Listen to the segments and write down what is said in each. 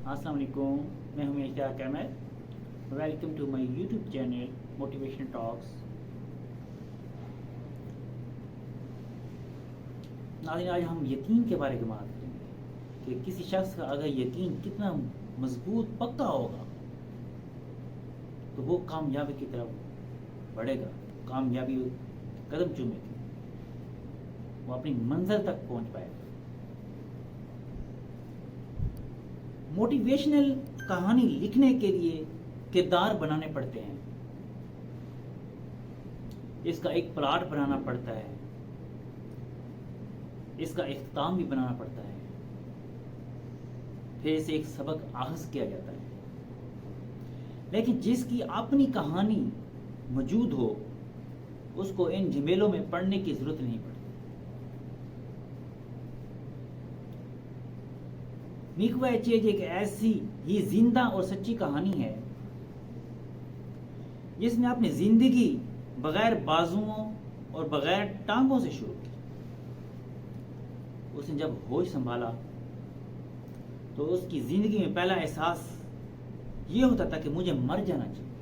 अस्सलाम वालेकुम, मैं हूं Ishtiaq Ahmed. Welcome to my YouTube channel motivation talks. नाज़रीन, आज हम यकीन के बारे में बात करेंगे कि किसी शख्स का अगर यकीन कितना मजबूत पक्का होगा तो वो कामयाबी की तरफ बढ़ेगा, कामयाबी कदम चूमेगी, वो अपनी मंजिल तक पहुंच पाएगा। मोटिवेशनल कहानी लिखने के लिए किरदार बनाने पड़ते हैं, इसका एक प्लॉट बनाना पड़ता है, इसका इख्तिताम भी बनाना पड़ता है, फिर इसे एक सबक आगाज किया जाता है। लेकिन जिसकी अपनी कहानी मौजूद हो उसको इन झमेलों में पढ़ने की जरूरत नहीं पड़ती। निकवा चेज एक ऐसी ही जिंदा और सच्ची कहानी है जिसने अपनी जिंदगी बगैर बाजुओं और बगैर टांगों से शुरू की। उसने जब होश संभाला तो उसकी जिंदगी में पहला एहसास ये होता था कि मुझे मर जाना चाहिए,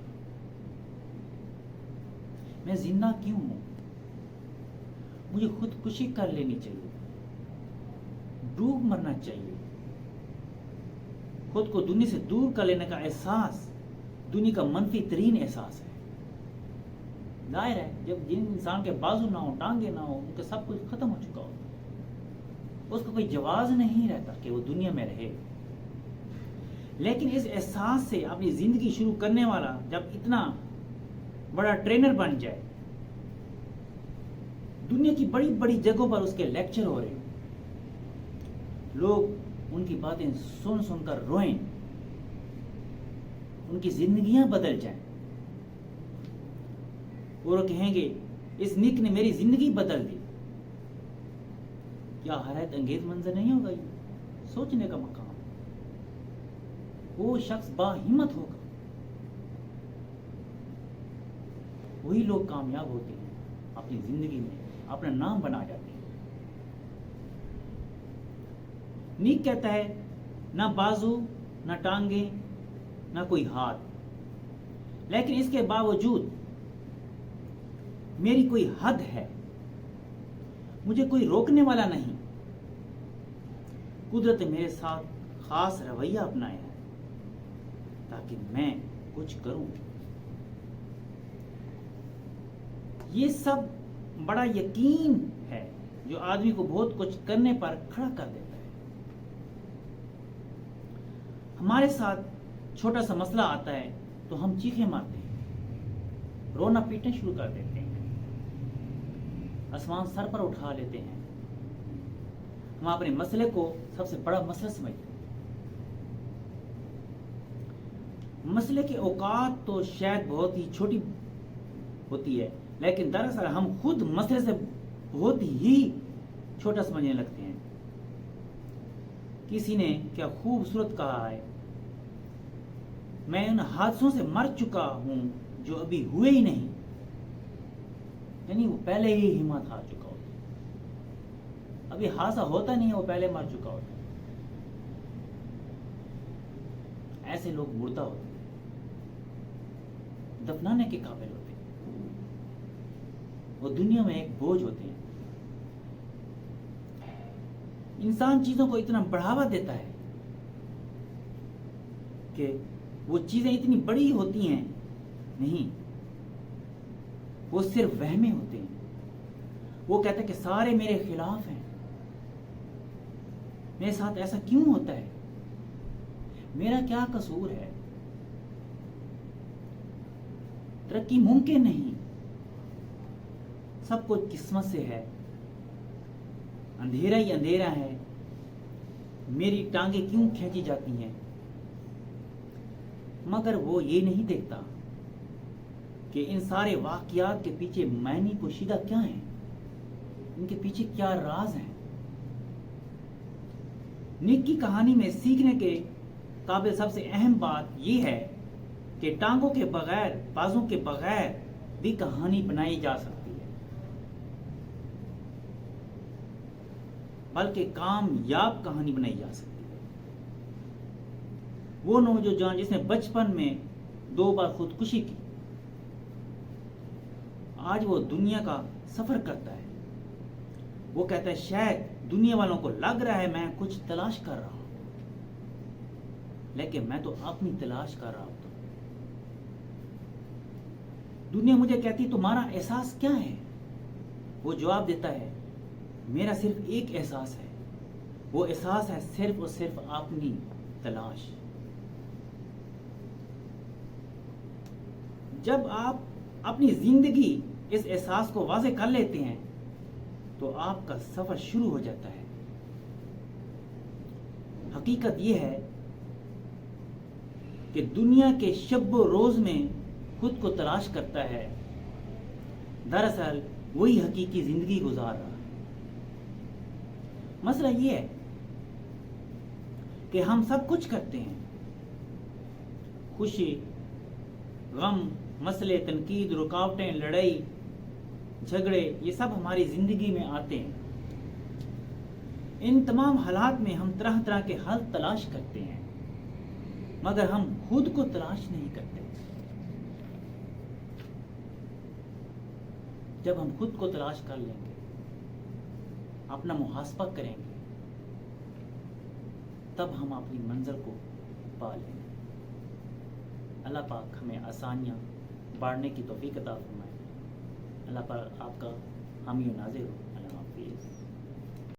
मैं जिंदा क्यों हूं, मुझे खुदकुशी कर लेनी चाहिए, डूब मरना चाहिए। खुद को दुनिया से दूर कर लेने का एहसास दुनिया का मनफी तरीन एहसास है। जाहिर है, जब जिन इंसान के बाजू ना हो, टांगे ना हो, उनका सब कुछ खत्म हो चुका हो, उसका कोई जवाब नहीं रहता कि वो दुनिया में रहे। लेकिन इस एहसास से अपनी जिंदगी शुरू करने वाला जब इतना बड़ा ट्रेनर बन जाए, दुनिया की बड़ी बड़ी जगहों पर उसके लेक्चर हो रहे, लोग उनकी बातें सुन सुनकर रोएं, उनकी जिंदगियां बदल जाएं और वो कहेंगे इस निक ने मेरी जिंदगी बदल दी। क्या हैरत अंगेज मंजर नहीं होगा ये? सोचने का मकाम। वो शख्स बाहिम्मत होगा, वही लोग कामयाब होते हैं, अपनी जिंदगी में अपना नाम बना जाते हैं। नीक कहता है ना बाजू, ना टांगे, ना कोई हाथ, लेकिन इसके बावजूद मेरी कोई हद है, मुझे कोई रोकने वाला नहीं। कुदरत ने मेरे साथ खास रवैया अपनाया है ताकि मैं कुछ करूं। ये सब बड़ा यकीन है जो आदमी को बहुत कुछ करने पर खड़ा कर देता है। हमारे साथ छोटा सा मसला आता है तो हम चीखें मारते हैं, रोना पीटना शुरू कर देते हैं, आसमान सर पर उठा लेते हैं। हम अपने मसले को सबसे बड़ा मसला समझते हैं। मसले की औकात तो शायद बहुत ही छोटी होती है, लेकिन दरअसल हम खुद मसले से बहुत ही छोटा समझने लगते हैं। किसी ने क्या खूबसूरत कहा है, मैं उन हादसों से मर चुका हूं जो अभी हुए ही नहीं। यानी वो पहले ही हिम्मत हार चुका होता है, अभी हादसा होता नहीं है, वो पहले मर चुका होता है। ऐसे लोग मुर्दा होते हैं, दफनाने के काबिल होते हैं, वो दुनिया में एक बोझ होते हैं। इंसान चीजों को इतना बढ़ावा देता है कि वो चीजें इतनी बड़ी होती हैं, नहीं, वो सिर्फ वहमे होते हैं। वो कहता है कि सारे मेरे खिलाफ हैं, मेरे साथ ऐसा क्यों होता है, मेरा क्या कसूर है, तरक्की मुमकिन नहीं, सब कुछ किस्मत से है, अंधेरा ही अंधेरा है, मेरी टांगे क्यों खींची जाती हैं। मगर वो ये नहीं देखता कि इन सारे वाकयात के पीछे मायने पोशीदा क्या है, इनके पीछे क्या राज है। निक की कहानी में सीखने के काबिल सबसे अहम बात यह है कि टांगों के बगैर, बाजों के बगैर भी कहानी बनाई जा सकती है, बल्कि कामयाब कहानी बनाई जा सकती है। وہ نوجوان جس نے بچپن میں 2 بار خودکشی کی، آج وہ دنیا کا سفر کرتا ہے. وہ کہتا ہے شاید دنیا والوں کو لگ رہا ہے میں کچھ تلاش کر رہا ہوں، لیکن میں تو اپنی تلاش کر رہا ہوتا ہوں. دنیا مجھے کہتی تمہارا احساس کیا ہے؟ وہ جواب دیتا ہے میرا صرف ایک احساس ہے، وہ احساس ہے صرف اور صرف اپنی تلاش. جب آپ اپنی زندگی اس احساس کو واضح کر لیتے ہیں تو آپ کا سفر شروع ہو جاتا ہے. حقیقت یہ ہے کہ دنیا کے شب و روز میں خود کو تلاش کرتا ہے، دراصل وہی حقیقی زندگی گزار رہا ہے. مسئلہ یہ ہے کہ ہم سب کچھ کرتے ہیں، خوشی، غم، مسئلے، تنقید، رکاوٹیں، لڑائی، جھگڑے، یہ سب ہماری زندگی میں آتے ہیں. ان تمام حالات میں ہم طرح طرح کے حل تلاش کرتے ہیں، مگر ہم خود کو تلاش نہیں کرتے. جب ہم خود کو تلاش کر لیں گے، اپنا محاسبہ کریں گے، تب ہم اپنی منزل کو پا لیں گے. اللہ پاک ہمیں آسانیاں بڑھنے کی توفیق عطا فرمائے. اللہ پاک آپ کا حامی و ناصر ہو. اللہ حافظ.